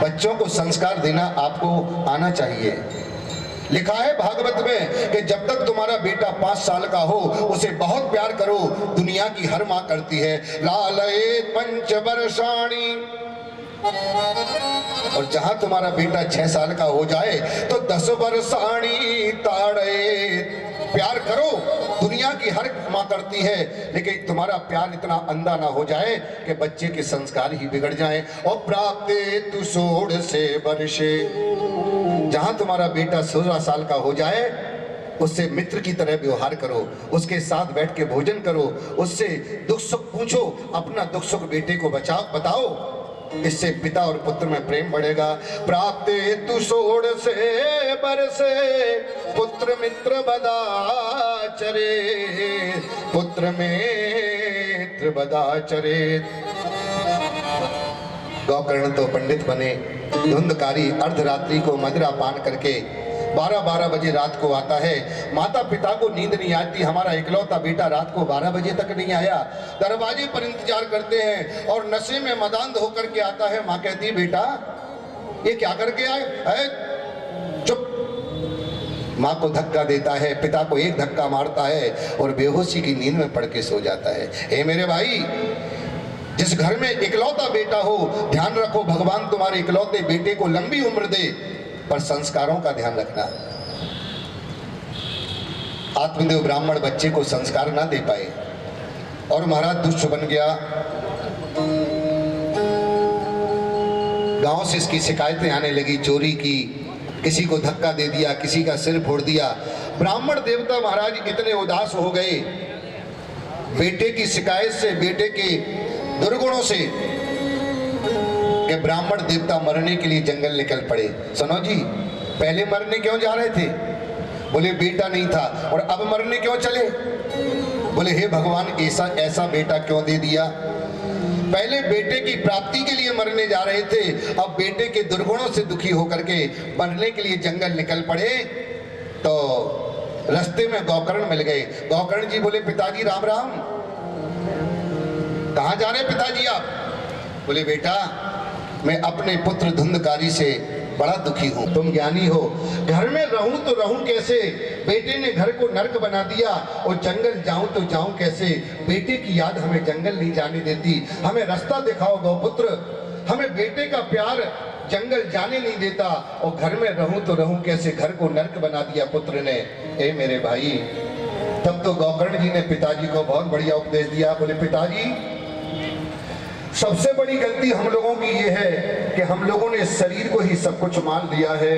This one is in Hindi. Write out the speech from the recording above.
बच्चों को संस्कार देना आपको आना चाहिए। लिखा है भागवत में कि जब तक तुम्हारा बेटा 5 साल का हो उसे बहुत प्यार करो, दुनिया की हर माँ करती है। लालयेत पंच वर्षाणि, और जहां तुम्हारा बेटा 6 साल का हो जाए तो 10 वर्षाणि ताड़येत, प्यार करो, दुनिया की हर माँ करती है, लेकिन तुम्हारा प्यार इतना अंधा ना हो जाए कि बच्चे के संस्कार ही बिगड़ जाएं। और प्राप्ते तु 16 वर्षे, जहां तुम्हारा बेटा 16 साल का हो जाए उससे मित्र की तरह व्यवहार करो, उसके साथ बैठ के भोजन करो, उससे दुख सुख पूछो, अपना दुख सुख बेटे को बताओ, इससे पिता और पुत्र में प्रेम बढ़ेगा। प्राप्ते तु 16 वर्षे पुत्र मित्र बदाचरे, पुत्र मित्र बदाचरे। गौकर्ण तो पंडित बने, धुंधकारी अर्धरात्रि को मदिरा पान करके 12-12 बजे रात को आता है। माता पिता को नींद नहीं आती, हमारा इकलौता बेटा रात को 12 बजे तक नहीं आया, दरवाजे पर इंतजार करते हैं और नशे में मदांध होकर के आता है। माँ कहती, बेटा ये क्या करके आए? चुप। माँ को धक्का देता है, पिता को एक धक्का मारता है और बेहोशी की नींद में पड़ के सो जाता है। हे मेरे भाई, जिस घर में इकलौता बेटा हो, ध्यान रखो भगवान तुम्हारे इकलौते बेटे को लंबी उम्र दे, पर संस्कारों का ध्यान रखना। आत्मदेव ब्राह्मण बच्चे को संस्कार ना दे पाए और महाराज दुष्ट बन गया। गांव से इसकी शिकायतें आने लगी, चोरी की, किसी को धक्का दे दिया, किसी का सिर फोड़ दिया। ब्राह्मण देवता महाराज इतने उदास हो गए बेटे की शिकायत से, बेटे के दुर्गुणों से, कि ब्राह्मण देवता मरने के लिए जंगल निकल पड़े। सुनो जी, पहले मरने क्यों जा रहे थे? बोले बेटा नहीं था। और अब मरने क्यों चले? बोले हे भगवान, ऐसा बेटा क्यों दे दिया? पहले बेटे की प्राप्ति के लिए मरने जा रहे थे, अब बेटे के दुर्गुणों से दुखी होकर के मरने के लिए जंगल निकल पड़े। तो रास्ते में गौकर्ण मिल गए। गौकर्ण जी बोले, पिताजी राम राम। कहाँ जा रहे पिताजी आप? बोले बेटा, मैं अपने पुत्र धुंधकारी से बड़ा दुखी हूँ। तुम ज्ञानी हो, घर में रहूं तो रहूं कैसे? बेटे ने घर को नर्क बना दिया, और जंगल जाऊं तो जाऊं कैसे? बेटे की याद हमें जंगल नहीं जाने देती। हमें रास्ता दिखाओ गौपुत्र, हमें बेटे का प्यार जंगल जाने नहीं देता, और घर में रहूं तो रहूं कैसे? घर को नर्क बना दिया पुत्र ने। ए मेरे भाई, तब तो गौकर्ण जी ने पिताजी को बहुत बढ़िया उपदेश दिया। बोले पिताजी, सबसे बड़ी गलती हम लोगों की ये है कि हम लोगों ने शरीर को ही सब कुछ मान लिया है।